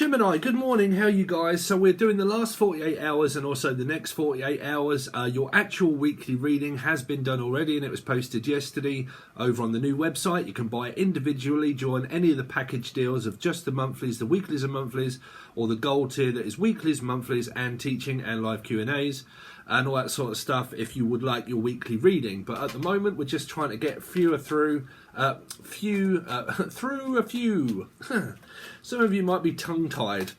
Gemini, good morning. How are you guys? So we're doing the last 48 hours and also the next 48 hours. Your actual weekly reading has been done already and it was posted yesterday over on the new website. You can buy it individually, join any of the package deals of just the monthlies, the weeklies and monthlies, or the gold tier that is weeklies, monthlies, and teaching and live Q&As and all that sort of stuff if you would like your weekly reading. But at the moment, we're just trying to get through a few. Some of you might be tongue-tied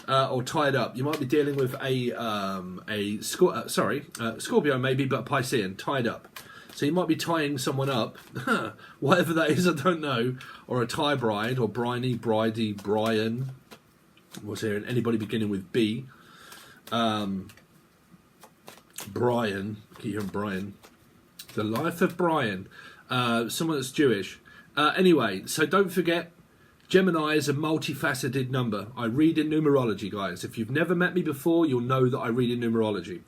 or tied up. You might be dealing with a Scorpio maybe, but Piscean, tied up. So you might be tying someone up, whatever that is, I don't know, or a tie bride, or Briney, Bridie, Brian. What's here? Anybody beginning with B? Brian, keep hearing Brian. The life of Brian. Someone that's Jewish. Anyway, so don't forget, Gemini is a multifaceted number. I read in numerology, guys. If you've never met me before, you'll know that I read in numerology.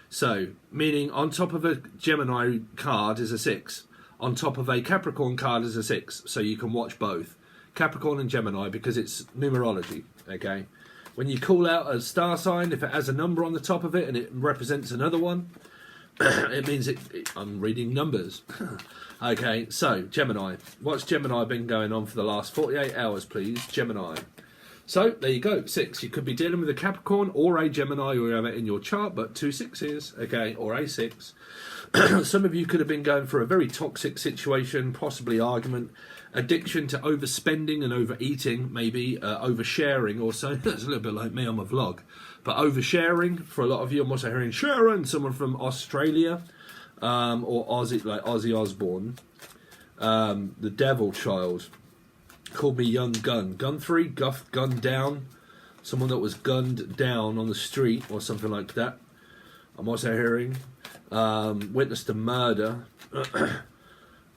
So, meaning on top of a Gemini card is a 6. On top of a Capricorn card is a 6. So you can watch both. Capricorn and Gemini, because it's numerology, okay? When you call out a star sign, if it has a number on the top of it and it represents another one, it means I'm reading numbers. Okay, so Gemini. What's Gemini been going on for the last 48 hours, please? Gemini. So there you go, 6. You could be dealing with a Capricorn or a Gemini, or you have it in your chart, but 2 6s, okay, or a 6. Some of you could have been going for a very toxic situation, possibly argument, addiction to overspending and overeating, maybe oversharing also. That's a little bit like me on my vlog. But oversharing, for a lot of you, I'm also hearing Sharon, someone from Australia, or Ozzy, like Ozzy Osbourne. The Devil Child called me Young Gun. Gun 3, gunned down. Someone that was gunned down on the street or something like that. I'm also hearing witnessed a murder.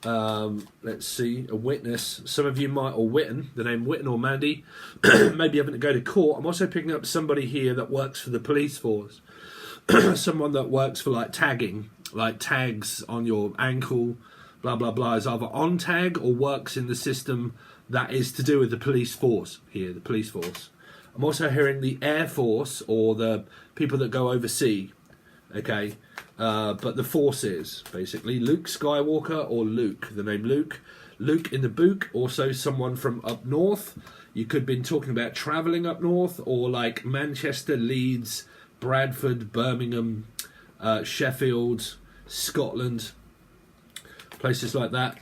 Let's see, a witness. Some of you might, or Witten, the name Witten or Mandy, maybe having to go to court. I'm also picking up somebody here that works for the police force. Someone that works for like tagging, like tags on your ankle, blah, blah, blah, is either on tag or works in the system that is to do with the police force here, the police force. I'm also hearing the Air Force or the people that go overseas, okay? But the forces, basically. Luke Skywalker or Luke, the name Luke. Luke in the book, also someone from up north. You could have been talking about travelling up north, or like Manchester, Leeds, Bradford, Birmingham, Sheffield, Scotland, places like that.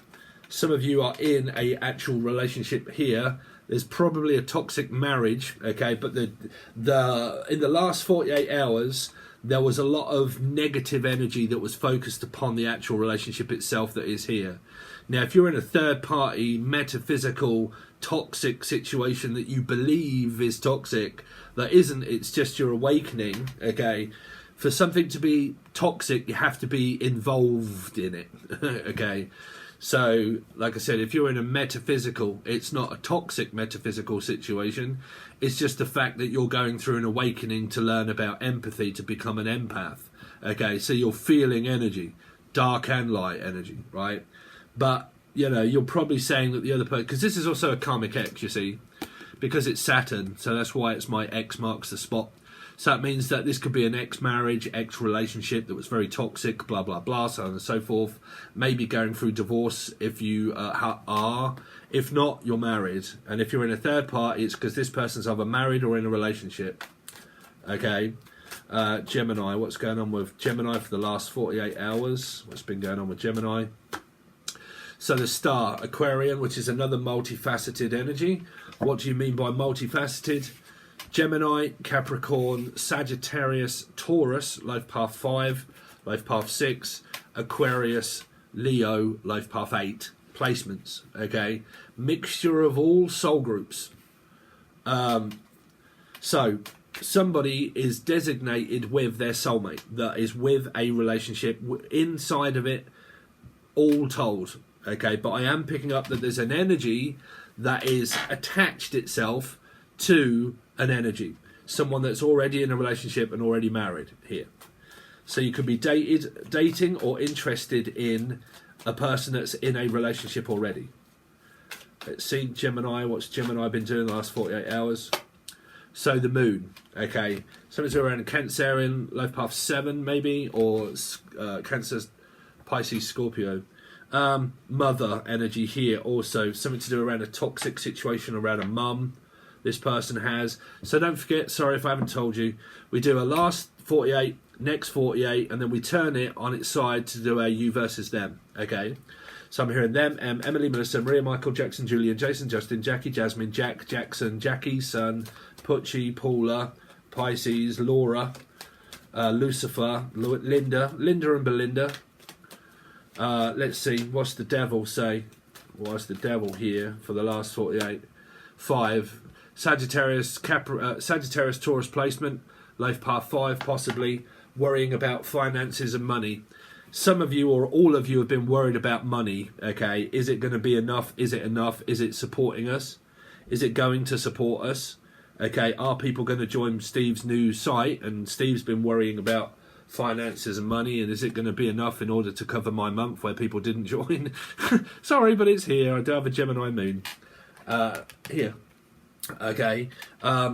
Some of you are in a actual relationship here. There's probably a toxic marriage, okay? But in the last 48 hours, there was a lot of negative energy that was focused upon the actual relationship itself that is here. Now, if you're in a third-party, metaphysical, toxic situation that you believe is toxic, that isn't, it's just your awakening, okay? For something to be toxic, you have to be involved in it, okay? So, like I said, if you're in a metaphysical, it's not a toxic metaphysical situation. It's just the fact that you're going through an awakening to learn about empathy, to become an empath. Okay, so you're feeling energy, dark and light energy, right? But, you know, you're probably saying that the other person, because this is also a karmic X, you see, because it's Saturn, so that's why it's my X marks the spot. So that means that this could be an ex-marriage, ex-relationship that was very toxic, blah, blah, blah, so on and so forth. Maybe going through divorce if you are. If not, you're married. And if you're in a third party, it's because this person's either married or in a relationship. Okay. Gemini, what's going on with Gemini for the last 48 hours? What's been going on with Gemini? So the star, Aquarian, which is another multifaceted energy. What do you mean by multifaceted? Gemini, Capricorn, Sagittarius, Taurus, life path 5, life path 6, Aquarius, Leo, life path 8, placements, okay? Mixture of all soul groups. So, somebody is designated with their soulmate, that is with a relationship, inside of it, all told, okay? But I am picking up that there's an energy that is attached itself to an energy, someone that's already in a relationship and already married here. So you could be dating or interested in a person that's in a relationship already. Let's see, Gemini, what's Gemini been doing the last 48 hours? So the moon, okay, something's around Cancerian, life path 7 maybe, or Cancer, Pisces, Scorpio. Mother energy here also, something to do around a toxic situation around a mum this person has. So don't forget, sorry if I haven't told you, we do a last 48, next 48, and then we turn it on its side to do a you versus them, okay? So I'm hearing them, Emily, Melissa, Maria, Michael, Jackson, Julian, Jason, Justin, Jackie, Jasmine, Jack, Jackson, Jackie, Son, Pucci, Paula, Pisces, Laura, Lucifer, Linda and Belinda. Let's see, what's the devil say? What's the devil here for the last 48? 5. Sagittarius, Sagittarius, Taurus placement, life path 5 possibly, worrying about finances and money. Some of you or all of you have been worried about money, okay? Is it going to be enough? Is it enough? Is it supporting us? Is it going to support us? Okay, are people going to join Steve's new site? And Steve's been worrying about finances and money, and is it going to be enough in order to cover my month where people didn't join? Sorry, but it's here. I do have a Gemini moon. Here. Okay,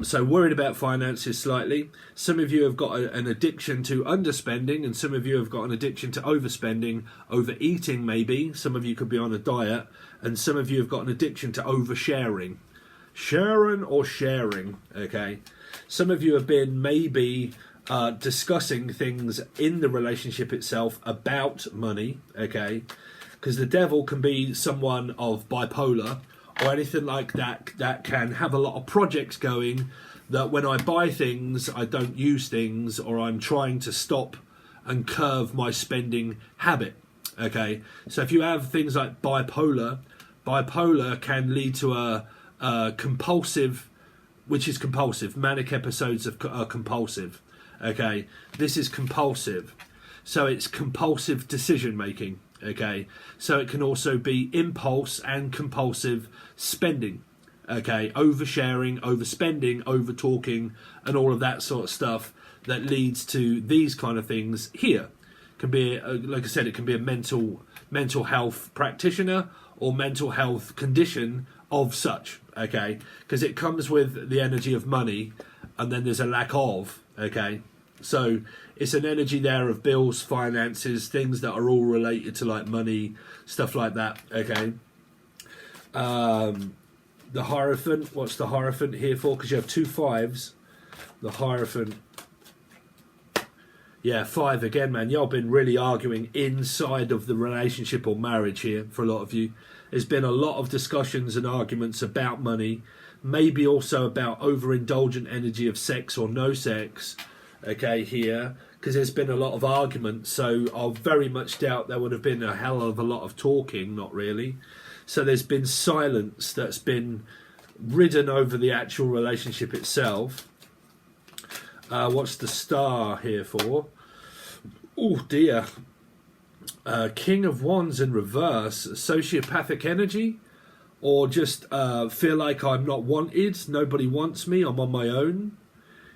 so worried about finances slightly. Some of you have got an addiction to underspending, and some of you have got an addiction to overspending, overeating maybe. Some of you could be on a diet, and some of you have got an addiction to oversharing. Sharing or sharing, okay. Some of you have been maybe discussing things in the relationship itself about money, okay, because the devil can be someone of bipolar, or anything like that, that can have a lot of projects going, that when I buy things, I don't use things, or I'm trying to stop and curve my spending habit, okay? So if you have things like bipolar can lead to a compulsive, which is compulsive, manic episodes of compulsive, okay? This is compulsive. So it's compulsive decision making. Okay, so it can also be impulse and compulsive spending, okay, oversharing, overspending, over talking, and all of that sort of stuff that leads to these kind of things here. Can be, like I said, it can be a mental health practitioner or mental health condition of such, okay, because it comes with the energy of money, and then there's a lack of, okay. So it's an energy there of bills, finances, things that are all related to like money, stuff like that, okay. The Hierophant, what's the Hierophant here for? Because you have 2 5s. The Hierophant, yeah, 5 again, man. Y'all been really arguing inside of the relationship or marriage here for a lot of you. There's been a lot of discussions and arguments about money, maybe also about overindulgent energy of sex or no sex, okay, here, because there's been a lot of arguments, so I very much doubt there would have been a hell of a lot of talking, not really. So there's been silence that's been ridden over the actual relationship itself. What's the Star here for? Oh dear. King of Wands in reverse, sociopathic energy, or just feel like I'm not wanted, nobody wants me, I'm on my own.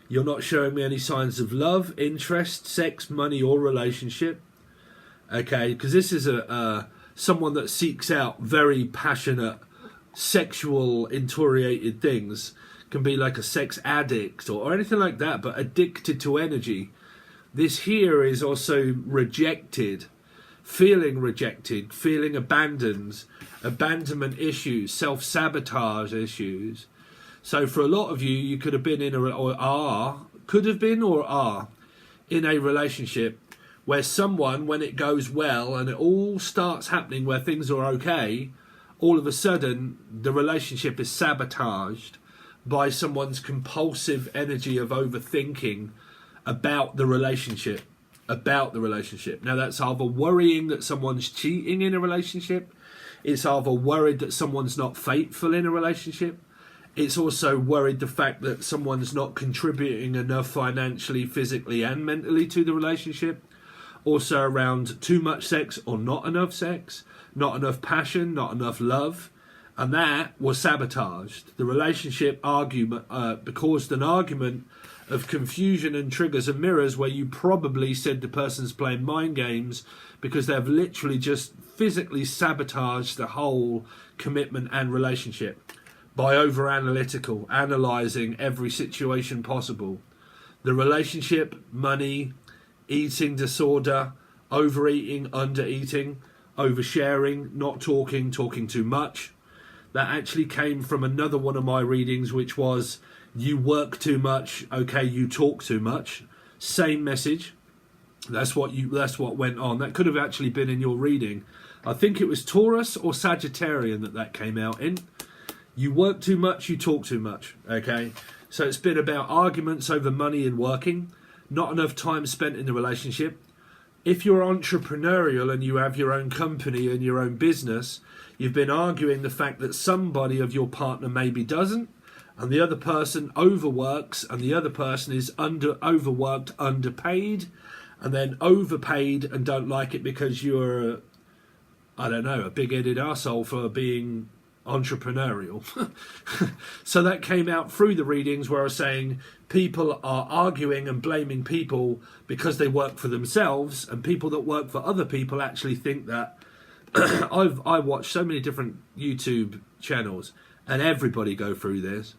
You're not showing me any signs of love, interest, sex, money, or relationship. Okay, because this is someone that seeks out very passionate, sexual, infuriated things. Can be like a sex addict or anything like that, but addicted to energy. This here is also rejected, feeling abandoned, abandonment issues, self-sabotage issues. So for a lot of you, you could have been in could have been or are in a relationship where someone, when it goes well and it all starts happening where things are okay, all of a sudden the relationship is sabotaged by someone's compulsive energy of overthinking about the relationship. Now that's either worrying that someone's cheating in a relationship, it's either worried that someone's not faithful in a relationship, it's also worried the fact that someone's not contributing enough financially, physically and mentally to the relationship. Also around too much sex or not enough sex, not enough passion, not enough love. And that was sabotaged. The relationship argument caused an argument of confusion and triggers and mirrors where you probably said the person's playing mind games because they've literally just physically sabotaged the whole commitment and relationship by over-analytical, analysing every situation possible. The relationship, money, eating disorder, overeating, undereating, oversharing, not talking, talking too much. That actually came from another one of my readings, which was you work too much, okay, you talk too much. Same message. That's what went on. That could have actually been in your reading. I think it was Taurus or Sagittarian that came out in. You work too much, you talk too much, okay? So it's been about arguments over money and working, not enough time spent in the relationship. If you're entrepreneurial and you have your own company and your own business, you've been arguing the fact that somebody of your partner maybe doesn't, and the other person overworks, and the other person is overworked, underpaid, and then overpaid and don't like it because you're, a big-headed arsehole for being entrepreneurial. So that came out through the readings where I was saying people are arguing and blaming people because they work for themselves, and people that work for other people actually think that. I watch so many different YouTube channels and everybody go through this.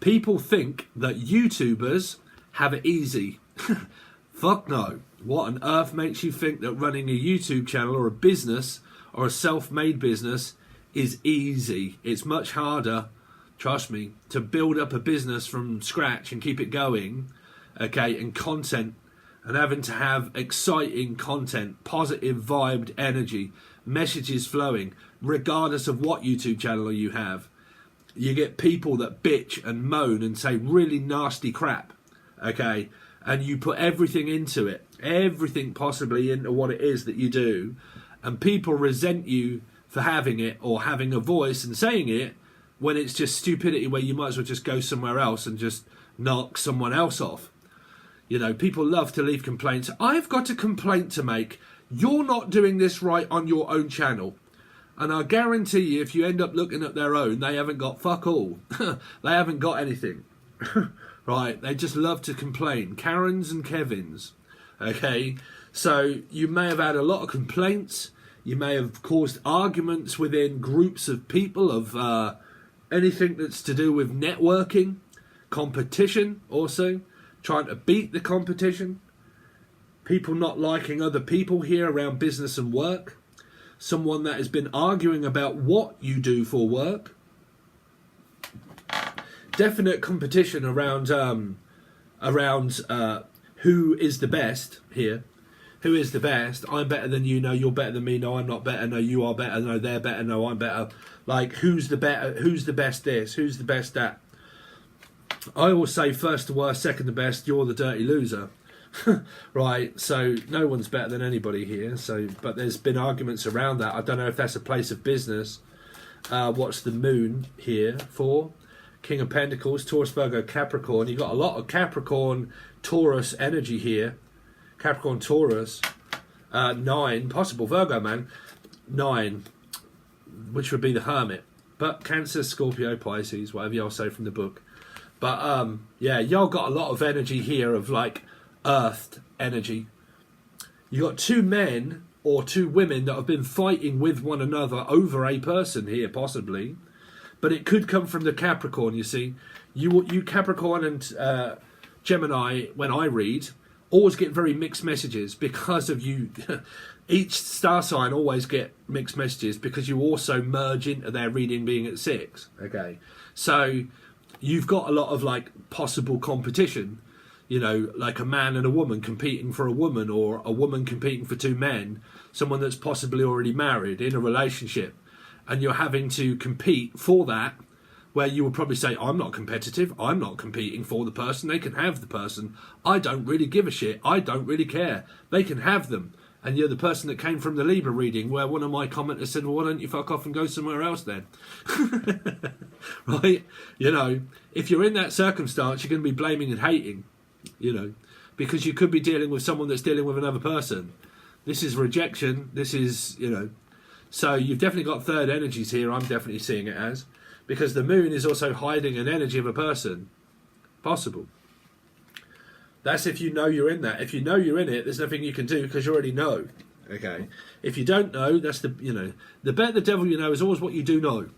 People think that YouTubers have it easy. Fuck no. What on earth makes you think that running a YouTube channel or a business or a self-made business is easy? It's much harder, trust me, to build up a business from scratch and keep it going, okay, and content, and having to have exciting content, positive vibed energy, messages flowing, regardless of what YouTube channel you have. You get people that bitch and moan and say really nasty crap, okay, and you put everything into it, everything possibly into what it is that you do, and people resent you for having it or having a voice and saying it when it's just stupidity where you might as well just go somewhere else and just knock someone else off. You know, people love to leave complaints. I've got a complaint to make. You're not doing this right on your own channel. And I guarantee you, if you end up looking at their own, they haven't got fuck all. They haven't got anything. Right? They just love to complain. Karens and Kevins. Okay? So you may have had a lot of complaints. You may have caused arguments within groups of people of anything that's to do with networking, competition also, trying to beat the competition, people not liking other people here around business and work, someone that has been arguing about what you do for work, definite competition around who is the best here. Who is the best? I'm better than you. No, you're better than me. No, I'm not better. No, you are better. No, they're better. No, I'm better. Like, who's the better? Who's the best this? Who's the best that? I always say first to worst, second to best, you're the dirty loser. Right, so no one's better than anybody here. So, but there's been arguments around that. I don't know if that's a place of business. What's the moon here for? King of Pentacles, Taurus, Virgo, Capricorn. You've got a lot of Capricorn, Taurus energy here. Capricorn, Taurus. 9, possible Virgo, man. 9, which would be the Hermit. But Cancer, Scorpio, Pisces, whatever y'all say from the book. But, yeah, y'all got a lot of energy here of, like, earthed energy. You got 2 men or 2 women that have been fighting with one another over a person here, possibly. But it could come from the Capricorn, you see. You Capricorn and Gemini, when I read, always get very mixed messages because of you. Each star sign always get mixed messages because you also merge into their reading being at 6. Okay, so you've got a lot of like possible competition, you know, like a man and a woman competing for a woman, or a woman competing for 2 men, someone that's possibly already married in a relationship, and you're having to compete for that, where you would probably say, I'm not competitive, I'm not competing for the person, they can have the person, I don't really give a shit, I don't really care, they can have them. And you're the person that came from the Libra reading where one of my commenters said, well, why don't you fuck off and go somewhere else then? Right? You know, if you're in that circumstance, you're going to be blaming and hating, you know, because you could be dealing with someone that's dealing with another person. This is rejection. This is, you know, so you've definitely got third energies here. I'm definitely seeing it as, because the moon is also hiding an energy of a person. Possible. That's if you know you're in that. If you know you're in it, there's nothing you can do because you already know. Okay, if you don't know, that's the the better the devil you know is always what you do know.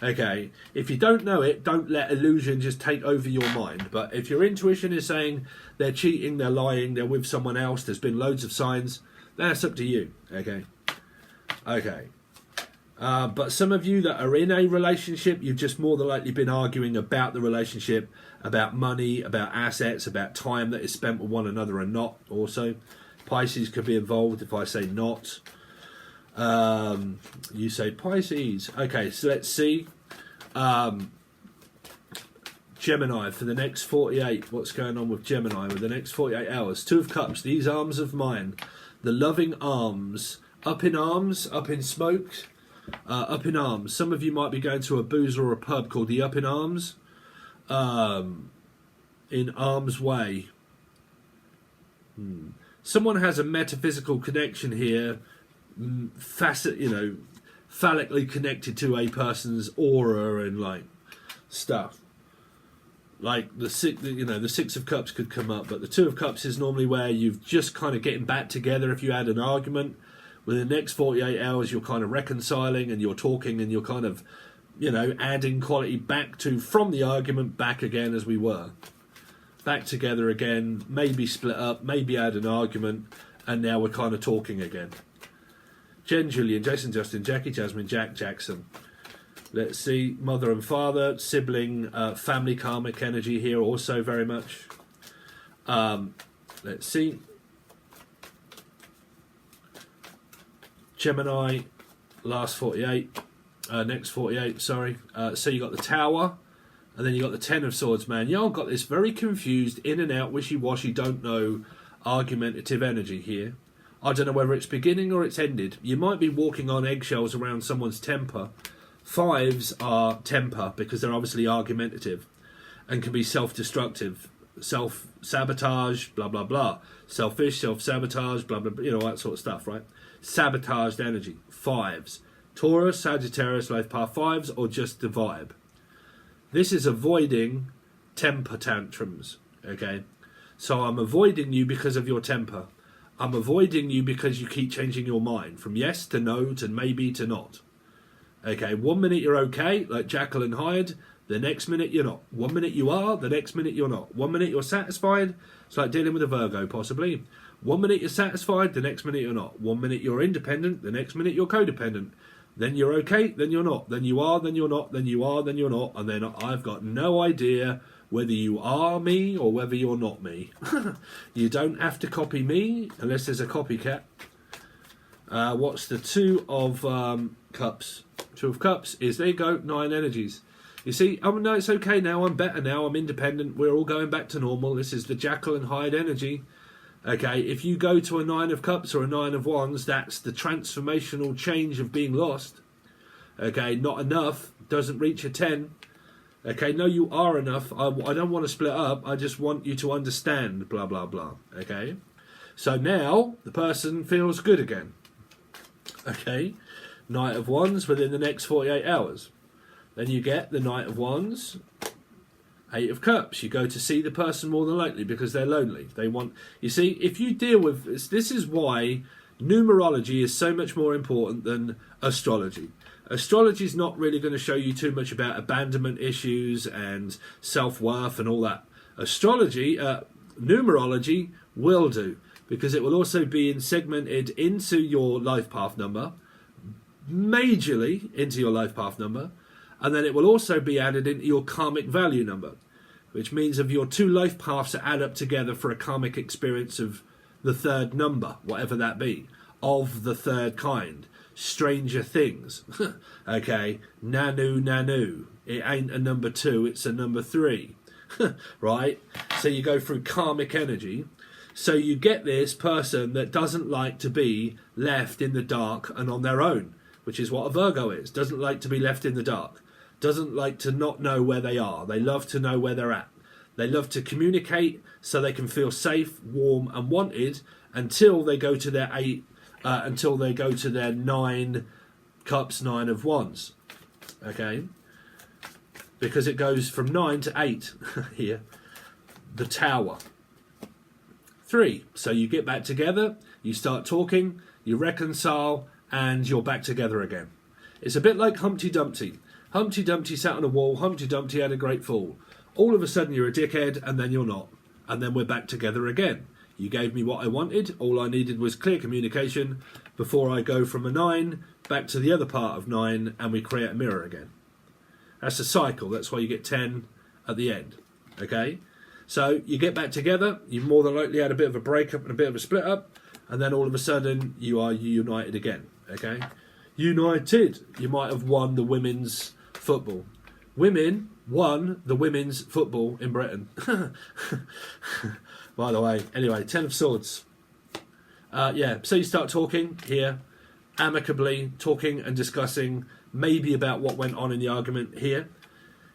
Okay, if you don't know it, don't let illusion just take over your mind. But if your intuition is saying they're cheating, they're lying, they're with someone else, there's been loads of signs, that's up to you. Okay, okay. But some of you that are in a relationship, you've just more than likely been arguing about the relationship, about money, about assets, about time that is spent with one another and not. Also, Pisces could be involved if I say not. You say Pisces. Okay, so let's see. Gemini for the next 48. What's going on with Gemini with the next 48 hours? Two of Cups, these arms of mine. The loving arms. Up in arms, up in smoke. Up in arms. Some of you might be going to a booze or a pub called the Up in Arms. In Arms Way. Someone has a metaphysical connection here, phallically connected to a person's aura and like stuff. Like the Six of Cups could come up, but the Two of Cups is normally where you've just kind of getting back together. If you had an argument, within the next 48 hours, you're kind of reconciling and you're talking and you're kind of, adding quality back to from the argument back again as we were. Back together again, maybe split up, maybe add an argument, and now we're kind of talking again. Jen, Julian, Jason, Justin, Jackie, Jasmine, Jack, Jackson. Let's see, mother and father, sibling, family karmic energy here also very much. Let's see. Gemini, last 48, next 48, sorry. So you got the Tower. And then you got the Ten of Swords, man. Y'all got this very confused, in and out, wishy-washy, don't know, argumentative energy here. I don't know whether it's beginning or it's ended. You might be walking on eggshells around someone's temper. Fives are temper because they're obviously argumentative and can be self-destructive, self-sabotage, blah, blah, blah. Selfish, self-sabotage, blah, blah, blah, that sort of stuff, right? Sabotaged energy. Fives. Taurus, Sagittarius, life path fives, or just the vibe. This is avoiding temper tantrums, okay? So I'm avoiding you because of your temper. I'm avoiding you because you keep changing your mind from yes to no to maybe to not. Okay, 1 minute you're okay, like Jekyll and Hyde, the next minute you're not. 1 minute you are, the next minute you're not. 1 minute you're satisfied, it's like dealing with a Virgo possibly. 1 minute you're satisfied, the next minute you're not. 1 minute you're independent, the next minute you're codependent. Then you're okay, then you're not. Then you are, then you're not. Then you are, then you're not. And then I've got no idea whether you are me or whether you're not me. You don't have to copy me unless there's a copycat. What's the Two of Cups? Two of Cups is, there you go, 9 energies. You see, no, it's okay now. I'm better now. I'm independent. We're all going back to normal. This is the Jekyll and Hyde energy. Okay, if you go to a 9 of Cups or a 9 of Wands, that's the transformational change of being lost. Okay, not enough, doesn't reach a 10. Okay, no, you are enough. I don't want to split up. I just want you to understand, blah, blah, blah. Okay, so now the person feels good again. Okay, Knight of Wands within the next 48 hours. Then you get the Knight of Wands. 8 of Cups, you go to see the person more than likely because they're lonely. They want, you see, if you deal with this is why numerology is so much more important than astrology. Astrology is not really going to show you too much about abandonment issues and self-worth and all that. Astrology, numerology will do, because it will also be segmented into your life path number, majorly into your life path number. And then it will also be added into your karmic value number, which means of your 2 life paths that add up together for a karmic experience of the 3rd number, whatever that be, of the 3rd kind. Stranger Things. Okay, Nanu. It ain't a number 2, it's a number 3. Right? So you go through karmic energy. So you get this person that doesn't like to be left in the dark and on their own, which is what a Virgo is. Doesn't like to be left in the dark. Doesn't like to not know where they are. They love to know where they're at. They love to communicate so they can feel safe, warm and wanted until they go to their 9 Cups, 9 of Wands. Okay? Because it goes from 9 to 8 here. The Tower. 3. So you get back together, you start talking, you reconcile, and you're back together again. It's a bit like Humpty Dumpty. Humpty Dumpty sat on a wall, Humpty Dumpty had a great fall. All of a sudden you're a dickhead, and then you're not. And then we're back together again. You gave me what I wanted. All I needed was clear communication before I go from a 9 back to the other part of 9, and we create a mirror again. That's a cycle. That's why you get 10 at the end. Okay? So you get back together. You've more than likely had a bit of a breakup and a bit of a split up, and then all of a sudden you are united again. Okay? United. You might have won the women's football. Women won the women's football in Britain. By the way, anyway, 10 of Swords. So you start talking here, amicably talking and discussing maybe about what went on in the argument here.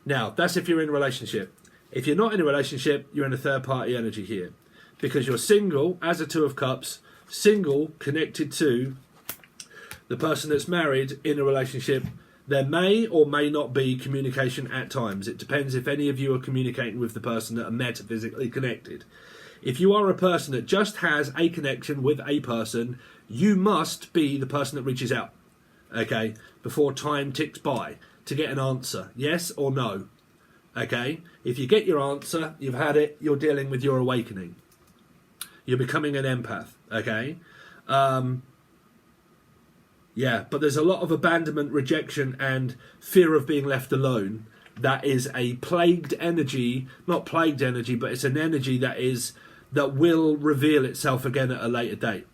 Now, that's if you're in a relationship. If you're not in a relationship, you're in a third-party energy here. Because you're single, as a 2 of Cups, single, connected to the person that's married in a relationship. There may or may not be communication at times. It depends if any of you are communicating with the person that are metaphysically connected. If you are a person that just has a connection with a person, you must be the person that reaches out, okay, before time ticks by to get an answer, yes or no, okay? If you get your answer, you've had it, you're dealing with your awakening. You're becoming an empath, okay? But there's a lot of abandonment, rejection, and fear of being left alone. That is a plagued energy, not plagued energy, but it's an energy that will reveal itself again at a later date.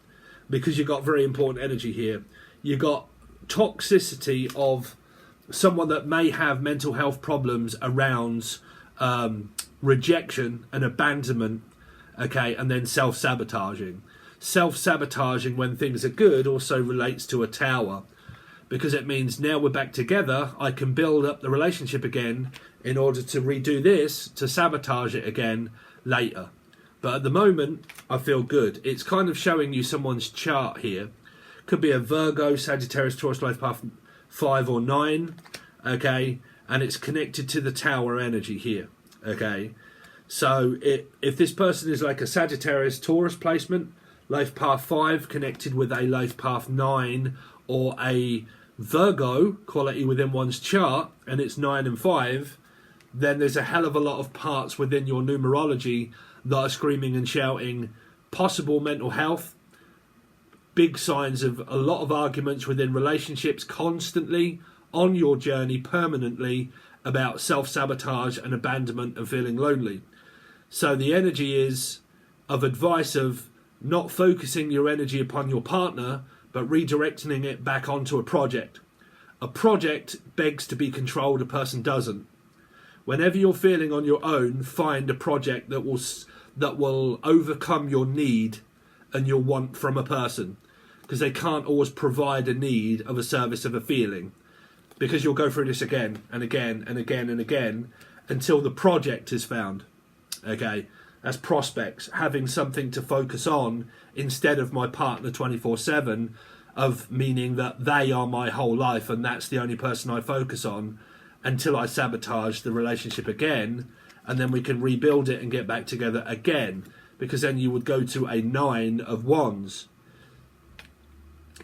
Because you've got very important energy here. You've got toxicity of someone that may have mental health problems around rejection and abandonment, okay, and then self-sabotaging. Self-sabotaging when things are good also relates to a tower, because it means now we're back together, I can build up the relationship again in order to redo this, to sabotage it again later. But at the moment, I feel good. It's kind of showing you someone's chart here. Could be a Virgo, Sagittarius, Taurus, Life Path 5 or 9, okay? And it's connected to the tower energy here, okay? So if this person is like a Sagittarius, Taurus placement, Life Path 5 connected with a Life Path 9 or a Virgo quality within one's chart, and it's 9 and 5, then there's a hell of a lot of parts within your numerology that are screaming and shouting possible mental health, big signs of a lot of arguments within relationships constantly on your journey permanently about self-sabotage and abandonment and feeling lonely. So the energy is of advice of not focusing your energy upon your partner, but redirecting it back onto a project. A project begs to be controlled, a person doesn't. Whenever you're feeling on your own, find a project that will overcome your need and your want from a person, because they can't always provide a need of a service of a feeling, because you'll go through this again and again and again and again until the project is found. Okay, that's prospects, having something to focus on instead of my partner 24/7, of meaning that they are my whole life and that's the only person I focus on until I sabotage the relationship again, and then we can rebuild it and get back together again, because then you would go to a 9 of Wands.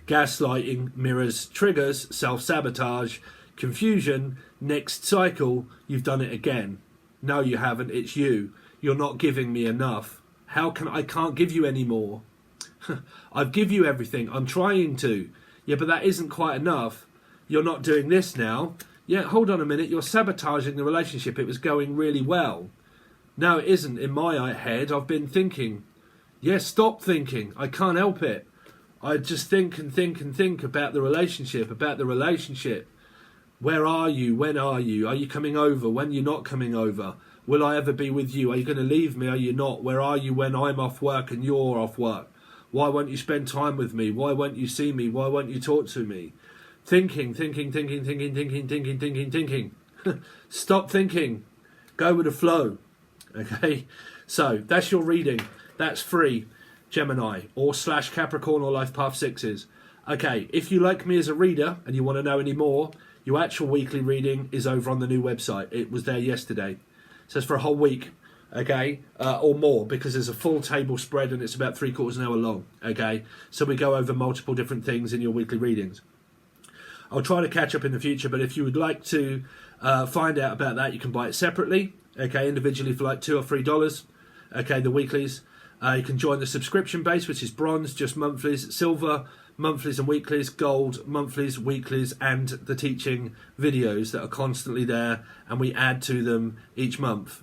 Gaslighting, mirrors, triggers, self-sabotage, confusion, next cycle, you've done it again. No, you haven't, it's you. You're not giving me enough. I can't give you any more. I've give you everything, I'm trying to. Yeah, but that isn't quite enough. You're not doing this now. Yeah, hold on a minute, you're sabotaging the relationship. It was going really well. No, it isn't. In my head, I've been thinking. Yeah, stop thinking. I can't help it. I just think and think and think about the relationship, Where are you? When are you? Are you coming over? When you're not coming over? Will I ever be with you? Are you going to leave me? Are you not? Where are you when I'm off work and you're off work? Why won't you spend time with me? Why won't you see me? Why won't you talk to me? Thinking. Stop thinking. Go with the flow. Okay? So, that's your reading. That's free. Gemini or / Capricorn or Life Path 6s. Okay, if you like me as a reader and you want to know any more, your actual weekly reading is over on the new website. It was there yesterday. So it's for a whole week. okay, or more, because there's a full table spread and it's about 3/4 an hour long, okay? So we go over multiple different things in your weekly readings. I'll try to catch up in the future, but if you would like to find out about that, you can buy it separately, okay, individually for like $2 or $3, okay, the weeklies. You can join the subscription base, which is bronze, just monthlies, silver, monthlies and weeklies, gold, monthlies, weeklies, and the teaching videos that are constantly there, and we add to them each month,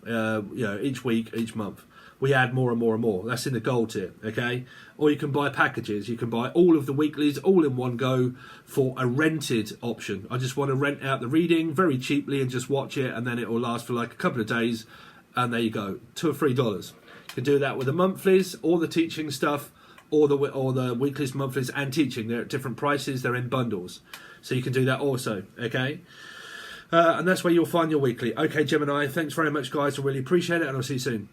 each week, each month. We add more and more and more. That's in the gold tier, okay? Or you can buy packages. You can buy all of the weeklies all in one go for a rented option. I just want to rent out the reading very cheaply and just watch it, and then it will last for like a couple of days, and there you go, $2 or $3. You can do that with the monthlies, all the teaching stuff, or the weeklies, monthlies, and teaching. They're at different prices. They're in bundles. So you can do that also, okay? And that's where you'll find your weekly. Okay, Gemini, thanks very much, guys. I really appreciate it, and I'll see you soon.